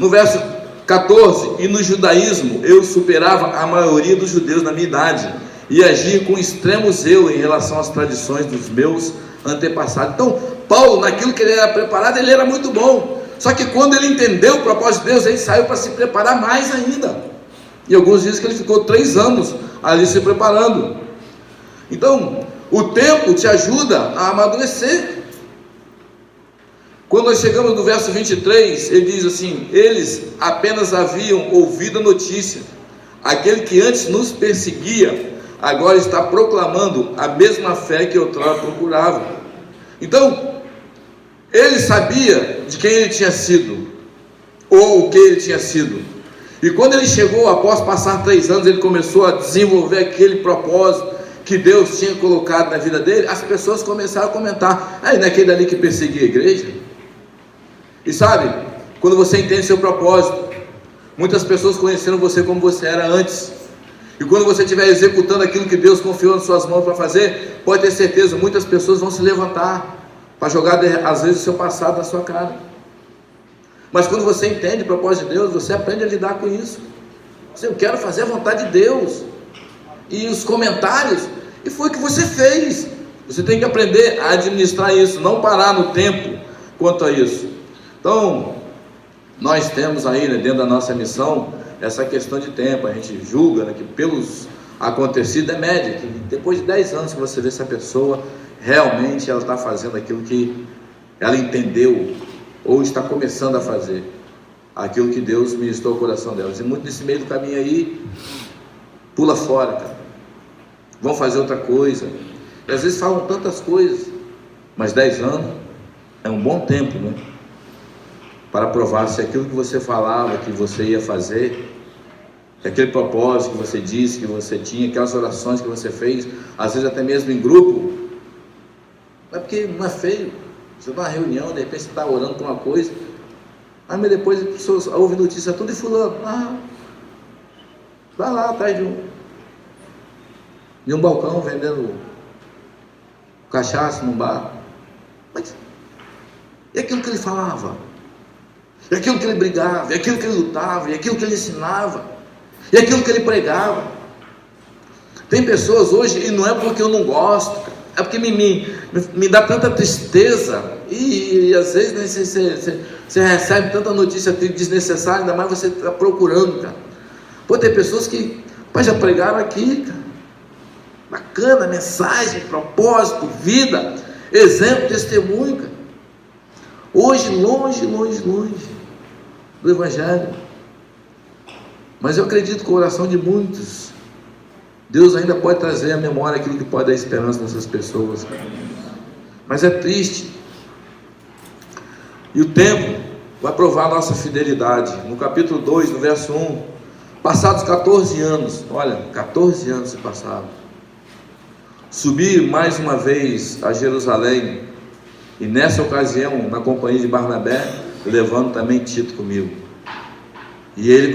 No verso 14, e no judaísmo eu superava a maioria dos judeus na minha idade e agia com extremo zelo em relação às tradições dos meus antepassados. Então Paulo, naquilo que ele era preparado, ele era muito bom, só que quando ele entendeu o propósito de Deus, ele saiu para se preparar mais ainda. E alguns dizem que ele ficou 3 anos ali se preparando. Então o tempo te ajuda a amadurecer. Quando nós chegamos no verso 23, ele diz assim: eles apenas haviam ouvido a notícia, aquele que antes nos perseguia, agora está proclamando a mesma fé que outrora procurava. Então, ele sabia de quem ele tinha sido, ou o que ele tinha sido, e quando ele chegou, após passar 3 anos, ele começou a desenvolver aquele propósito que Deus tinha colocado na vida dele. As pessoas começaram a comentar: aí não é aquele ali que perseguia a igreja? E sabe, quando você entende seu propósito, muitas pessoas conheceram você como você era antes, e quando você estiver executando aquilo que Deus confiou nas suas mãos para fazer, pode ter certeza, muitas pessoas vão se levantar para jogar às vezes o seu passado na sua cara. Mas quando você entende o propósito de Deus, você aprende a lidar com isso. Eu quero fazer a vontade de Deus, e os comentários, e foi o que você fez. Você tem que aprender a administrar isso, não parar no tempo quanto a isso. Então, nós temos aí, né, dentro da nossa missão, essa questão de tempo. A gente julga, né, que pelos acontecidos é média, que depois de 10 anos que você vê se a pessoa realmente ela está fazendo aquilo que ela entendeu, ou está começando a fazer aquilo que Deus ministrou ao coração dela. E muito nesse meio do caminho aí, pula fora, cara. Vão fazer outra coisa, e às vezes falam tantas coisas, mas 10 anos é um bom tempo, né, para provar se aquilo que você falava que você ia fazer, aquele propósito que você disse que você tinha, aquelas orações que você fez, às vezes até mesmo em grupo, não é porque não é feio. Você está numa reunião, de repente você está orando por uma coisa, mas depois as pessoas ouvem notícia tudo de fulano, vai lá atrás de um balcão vendendo cachaça num bar. Mas e aquilo que ele falava? E aquilo que ele brigava? E aquilo que ele lutava? E aquilo que ele ensinava? E aquilo que ele pregava? Tem pessoas hoje, e não é porque eu não gosto, é porque me dá tanta tristeza, e às vezes, né, você recebe tanta notícia desnecessária, ainda mais você está procurando, cara. Pô, tem pessoas que já pregaram aqui, cara, Bacana, mensagem, propósito, vida, exemplo, testemunho, cara. Hoje, longe do Evangelho. Mas eu acredito que o coração de muitos, Deus ainda pode trazer à memória aquilo que pode dar esperança nessas pessoas. Mas é triste. E o tempo vai provar a nossa fidelidade. No capítulo 2, no verso 1, passados 14 anos, olha, 14 anos se passaram, subi mais uma vez a Jerusalém, e nessa ocasião, na companhia de Barnabé, levando também Tito comigo. E ele,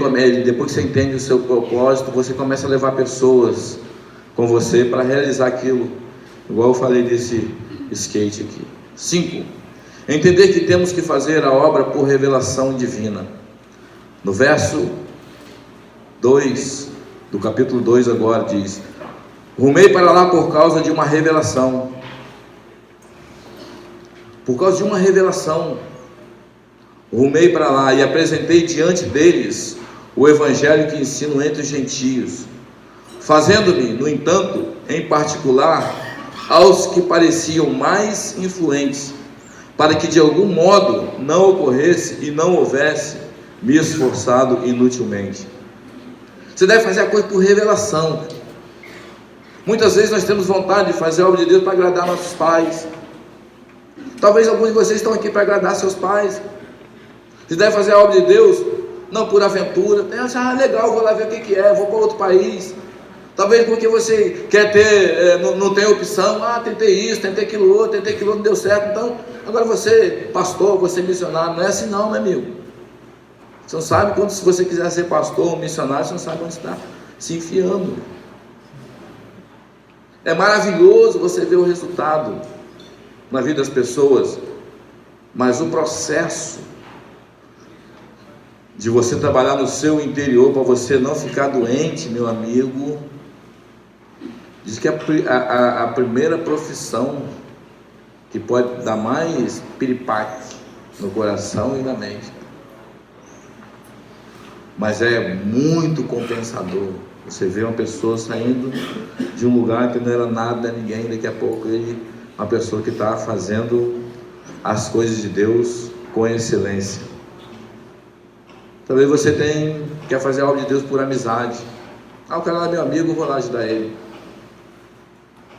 depois que você entende o seu propósito, você começa a levar pessoas com você para realizar aquilo, igual eu falei desse skate aqui. 5. Entender que temos que fazer a obra por revelação divina. No verso 2, do capítulo 2 agora, diz: rumei para lá por causa de uma revelação. Por causa de uma revelação, rumei para lá e apresentei diante deles o evangelho que ensino entre os gentios, fazendo-me, no entanto, em particular, aos que pareciam mais influentes, para que de algum modo não ocorresse e não houvesse me esforçado inutilmente. Você deve fazer a coisa por revelação. Muitas vezes nós temos vontade de fazer a obra de Deus para agradar nossos pais. Talvez alguns de vocês estão aqui para agradar seus pais. Você deve fazer a obra de Deus não por aventura. Legal, vou lá ver o que é, vou para outro país. Talvez porque você quer ter, não tem opção. Tentei isso, tentei aquilo outro, não deu certo. Então, agora você, pastor, você missionário. Não é assim não, meu amigo. Você não sabe quando, se você quiser ser pastor ou missionário, você não sabe onde está se enfiando. É maravilhoso você ver o resultado na vida das pessoas, mas o processo de você trabalhar no seu interior para você não ficar doente, meu amigo, diz que a primeira profissão que pode dar mais piripaque no coração e na mente, mas é muito compensador. Você vê uma pessoa saindo de um lugar que não era nada, ninguém, daqui a pouco uma pessoa que está fazendo as coisas de Deus com excelência. Talvez você quer fazer a obra de Deus por amizade. O cara é meu amigo, eu vou lá ajudar ele.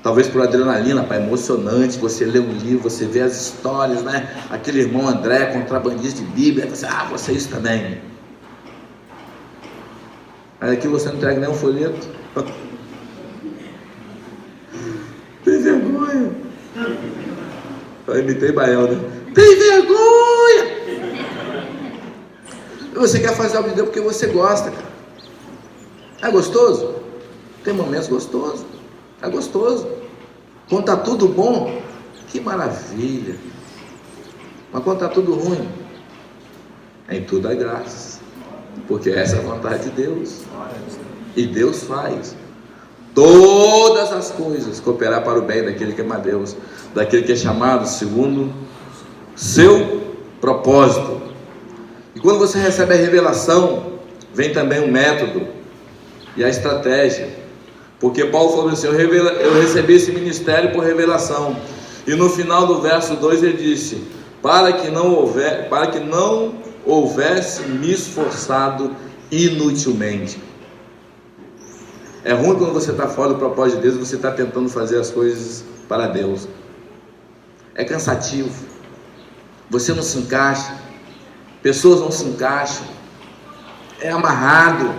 Talvez por adrenalina, emocionante, você lê um livro, você vê as histórias, né? Aquele irmão André, contrabandista de Bíblia, você, você isso também. Aí aqui você não entrega nem um folheto. Tem vergonha. Eu imitei Bael, né? Tem vergonha! Você quer fazer algo de Deus porque você gosta, cara. É gostoso? Tem momentos gostosos. É gostoso. Quando está tudo bom, que maravilha. Mas quando está tudo ruim, em tudo há graça. Porque essa é a vontade de Deus. E Deus faz todas as coisas cooperar para o bem daquele que ama a Deus, daquele que é chamado segundo seu propósito. E quando você recebe a revelação, vem também o método e a estratégia. Porque Paulo falou assim: eu recebi esse ministério por revelação. E no final do verso 2 ele disse: para que não houvesse me esforçado inutilmente. É ruim quando você está fora do propósito de Deus e você está tentando fazer as coisas para Deus. É cansativo. Você não se encaixa. Pessoas não se encaixam. É amarrado.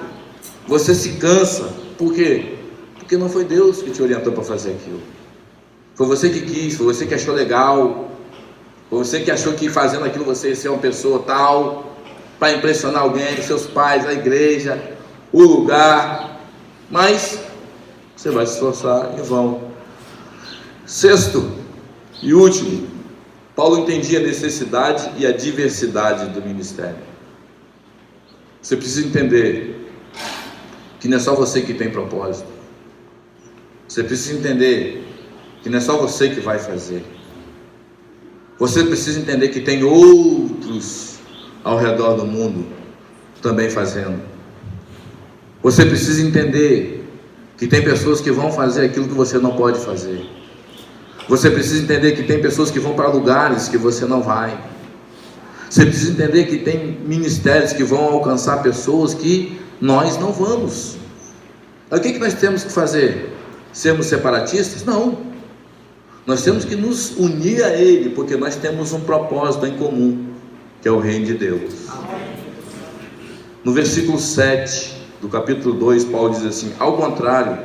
Você se cansa. Por quê? Porque não foi Deus que te orientou para fazer aquilo. Foi você que quis, foi você que achou legal. Foi você que achou que fazendo aquilo você ia ser uma pessoa tal, para impressionar alguém, seus pais, a igreja, o lugar. Mas você vai se esforçar em vão. 6º e último, Paulo entendia a necessidade e a diversidade do ministério. Você precisa entender que não é só você que tem propósito. Você precisa entender que não é só você que vai fazer. Você precisa entender que tem outros ao redor do mundo também fazendo. Você precisa entender que tem pessoas que vão fazer aquilo que você não pode fazer. Você precisa entender que tem pessoas que vão para lugares que você não vai. Você precisa entender que tem ministérios que vão alcançar pessoas que nós não vamos. Aí, o que nós temos que fazer? Sermos separatistas? Não. Nós temos que nos unir a Ele, porque nós temos um propósito em comum, que é o reino de Deus. No versículo 7 do capítulo 2, Paulo diz assim: ao contrário,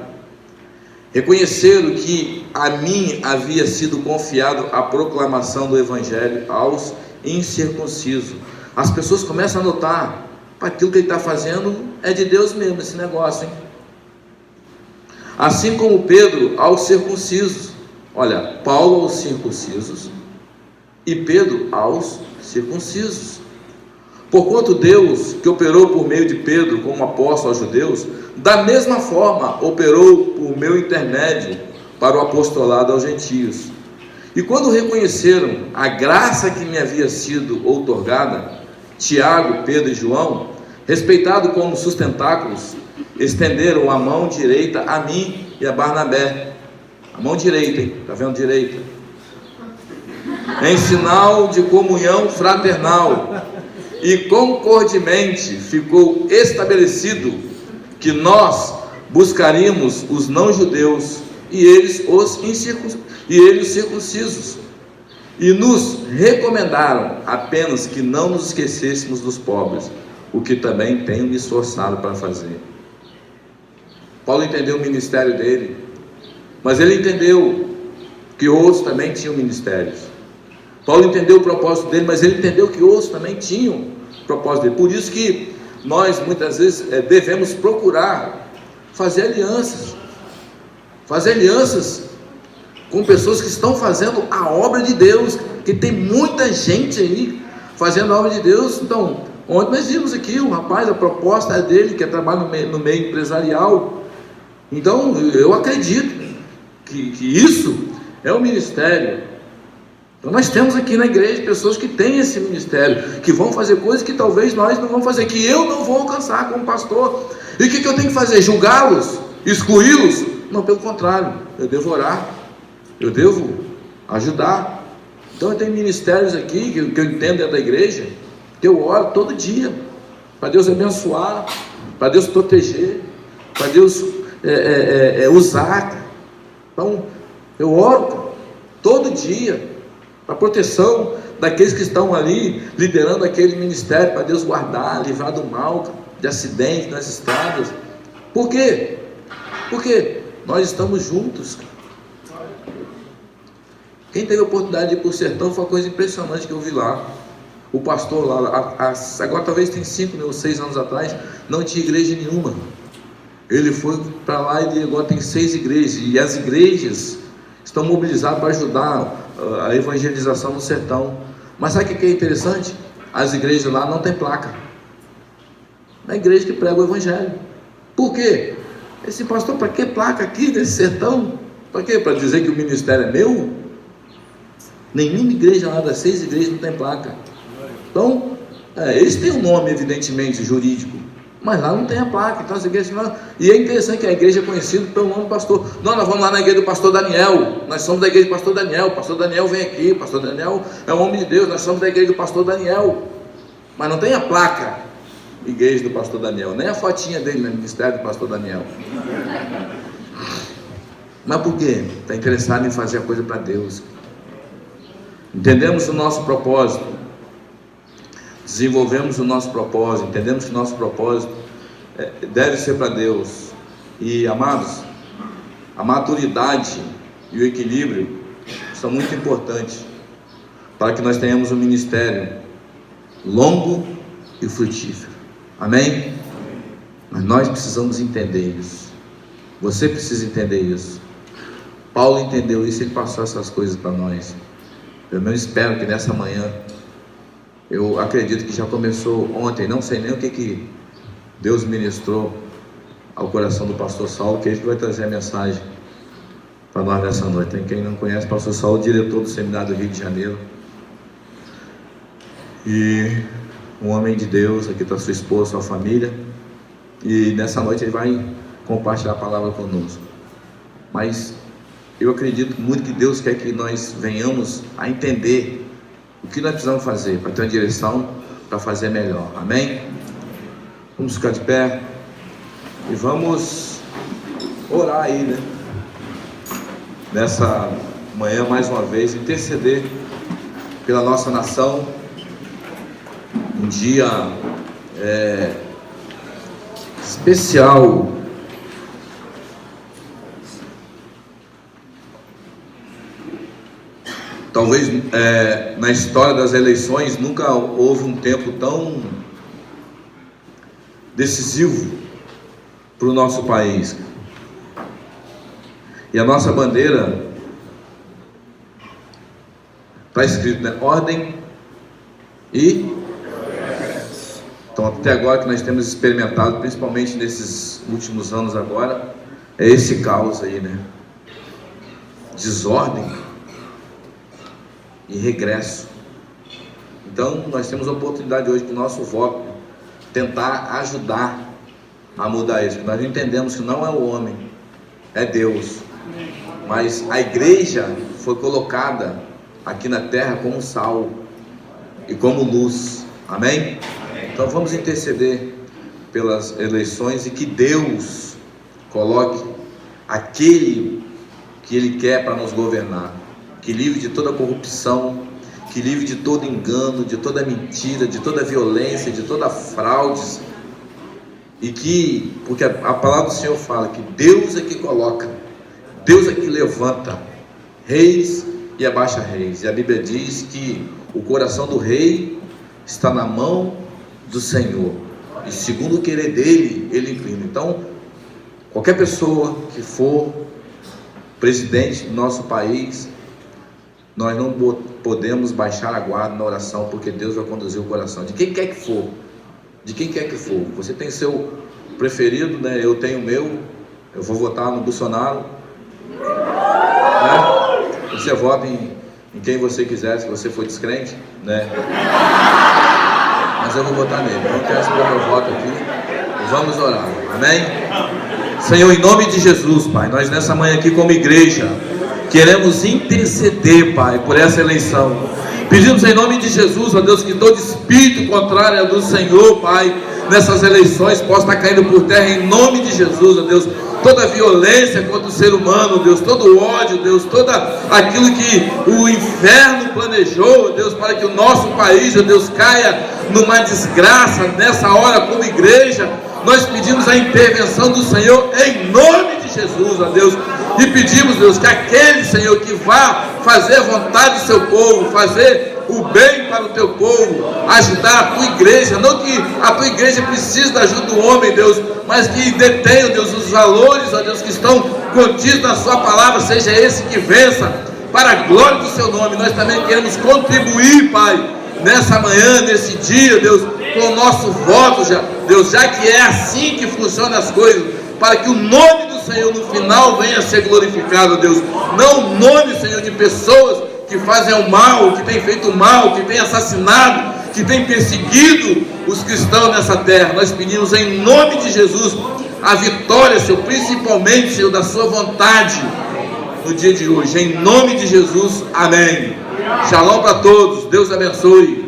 reconheceram que a mim havia sido confiado a proclamação do Evangelho aos incircuncisos. As pessoas começam a notar, aquilo que ele está fazendo é de Deus mesmo, esse negócio, hein? Assim como Pedro aos circuncisos. Olha, Paulo aos circuncisos e Pedro aos circuncisos. Porquanto Deus, que operou por meio de Pedro como apóstolo aos judeus, da mesma forma operou por meu intermédio para o apostolado aos gentios. E quando reconheceram a graça que me havia sido outorgada, Tiago, Pedro e João, respeitado como sustentáculos, estenderam a mão direita a mim e a Barnabé. A mão direita, hein? Está vendo direita? Em sinal de comunhão fraternal. E concordemente ficou estabelecido que nós buscaríamos os não-judeus e eles os circuncisos. E nos recomendaram apenas que não nos esquecêssemos dos pobres, o que também tenho me esforçado para fazer. Paulo entendeu o ministério dele, mas ele entendeu que outros também tinham ministérios. Paulo entendeu o propósito dele, mas ele entendeu que outros também tinham o propósito dele. Por isso que nós muitas vezes devemos procurar fazer alianças com pessoas que estão fazendo a obra de Deus, que tem muita gente aí fazendo a obra de Deus. Então, ontem nós vimos aqui um rapaz, a proposta é dele, que trabalha no meio empresarial. Então, eu acredito que isso é o ministério. Então, nós temos aqui na igreja pessoas que têm esse ministério, que vão fazer coisas que talvez nós não vamos fazer, que eu não vou alcançar como pastor. E o que eu tenho que fazer? Julgá-los? Excluí-los? Não, pelo contrário, eu devo orar, eu devo ajudar. Então, eu tenho ministérios aqui que eu entendo dentro da igreja, que eu oro todo dia, para Deus abençoar, para Deus proteger, para Deus usar. Então, eu oro todo dia para proteção daqueles que estão ali liderando aquele ministério, para Deus guardar, livrar do mal, de acidentes nas estradas. Por quê? Porque nós estamos juntos. Quem teve a oportunidade de ir para o sertão, foi uma coisa impressionante que eu vi lá. O pastor lá, agora talvez tem 5 ou 6 anos atrás, não tinha igreja nenhuma. Ele foi para lá e agora tem 6 igrejas, e as igrejas estão mobilizadas para ajudar a evangelização no sertão. Mas sabe o que é interessante? As igrejas lá não tem placa. Não é igreja que prega o evangelho. Por quê? Esse pastor, para que placa aqui nesse sertão? Para quê? Para dizer que o ministério é meu? Nenhuma igreja lá das 6 igrejas não tem placa. Então, eles têm um nome evidentemente jurídico, mas lá não tem a placa. Então as igrejas não... E é interessante que a igreja é conhecida pelo nome do pastor. Nós vamos lá na igreja do pastor Daniel. Nós somos da igreja do pastor Daniel. O pastor Daniel vem aqui. O pastor Daniel é um homem de Deus. Nós somos da igreja do pastor Daniel. Mas não tem a placa igreja do pastor Daniel, nem a fotinha dele no ministério do pastor Daniel. Mas por quê? Está interessado em fazer a coisa para Deus. Entendemos o nosso propósito, desenvolvemos o nosso propósito, entendemos que o nosso propósito deve ser para Deus. E amados, a maturidade e o equilíbrio são muito importantes para que nós tenhamos um ministério longo e frutífero. Amém? Mas nós precisamos entender isso. Você precisa entender isso. Paulo entendeu isso, ele passou essas coisas para nós. Eu espero que nessa manhã, eu acredito que já começou ontem, não sei nem o que Deus ministrou ao coração do pastor Saulo, que ele vai trazer a mensagem para nós nessa noite. Tem quem não conhece, pastor Saulo, diretor do seminário do Rio de Janeiro, e um homem de Deus. Aqui está sua esposa, sua família, e nessa noite ele vai compartilhar a palavra conosco. Mas eu acredito muito que Deus quer que nós venhamos a entender o que nós precisamos fazer para ter uma direção, para fazer melhor. Amém? Vamos ficar de pé e vamos orar aí, né? Nessa manhã, mais uma vez, interceder pela nossa nação. Um dia especial. Talvez na história das eleições nunca houve um tempo tão decisivo para o nosso país. E a nossa bandeira está escrito, né? Ordem e... Então, até agora que nós temos experimentado, principalmente nesses últimos anos agora, é esse caos aí, né? Desordem e regresso. Então nós temos a oportunidade hoje com o nosso voto tentar ajudar a mudar isso. Nós entendemos que não é o homem, é Deus, mas a igreja foi colocada aqui na terra como sal e como luz. Amém? Então vamos interceder pelas eleições e que Deus coloque aquele que Ele quer para nos governar, que livre de toda corrupção, que livre de todo engano, de toda mentira, de toda violência, de toda fraude, e que, porque a palavra do Senhor fala que Deus é que coloca, Deus é que levanta reis e abaixa reis, e a Bíblia diz que o coração do rei está na mão do Senhor, e segundo o querer dele, ele inclina. Então, qualquer pessoa que for presidente do nosso país, nós não podemos baixar a guarda na oração, porque Deus vai conduzir o coração de quem quer que for, de quem quer que for. Você tem seu preferido, né? Eu tenho o meu. Eu vou votar no Bolsonaro, né? Você vota em quem você quiser, se você for descrente, né? Mas eu vou votar nele. Então quero esperar meu voto aqui. Vamos orar. Amém? Senhor, em nome de Jesus, Pai, nós nessa manhã aqui como igreja queremos interceder, Pai, por essa eleição. Pedimos em nome de Jesus, ó Deus, que todo espírito contrário ao do Senhor, Pai, nessas eleições possa estar caindo por terra em nome de Jesus, ó Deus. Toda violência contra o ser humano, Deus, todo ódio, Deus, todo aquilo que o inferno planejou, Deus, para que o nosso país, ó Deus, caia numa desgraça nessa hora como igreja. Nós pedimos a intervenção do Senhor em nome de Jesus, ó Deus, e pedimos, Deus, que aquele, Senhor, que vá fazer a vontade do seu povo, fazer o bem para o teu povo, ajudar a tua igreja, não que a tua igreja precise da ajuda do homem, Deus, mas que detenha, Deus, os valores, ó Deus, que estão contidos na sua palavra, seja esse que vença, para a glória do seu nome. Nós também queremos contribuir, Pai, nessa manhã, nesse dia, Deus, com o nosso voto, Deus, já que é assim que funcionam as coisas, para que o nome do Senhor no final venha a ser glorificado, Deus, não o nome, Senhor, de pessoas que fazem o mal, que têm feito o mal, que têm assassinado, que têm perseguido os cristãos nessa terra. Nós pedimos em nome de Jesus a vitória, Senhor, principalmente, Senhor, da sua vontade no dia de hoje, em nome de Jesus, amém. Shalom para todos, Deus abençoe.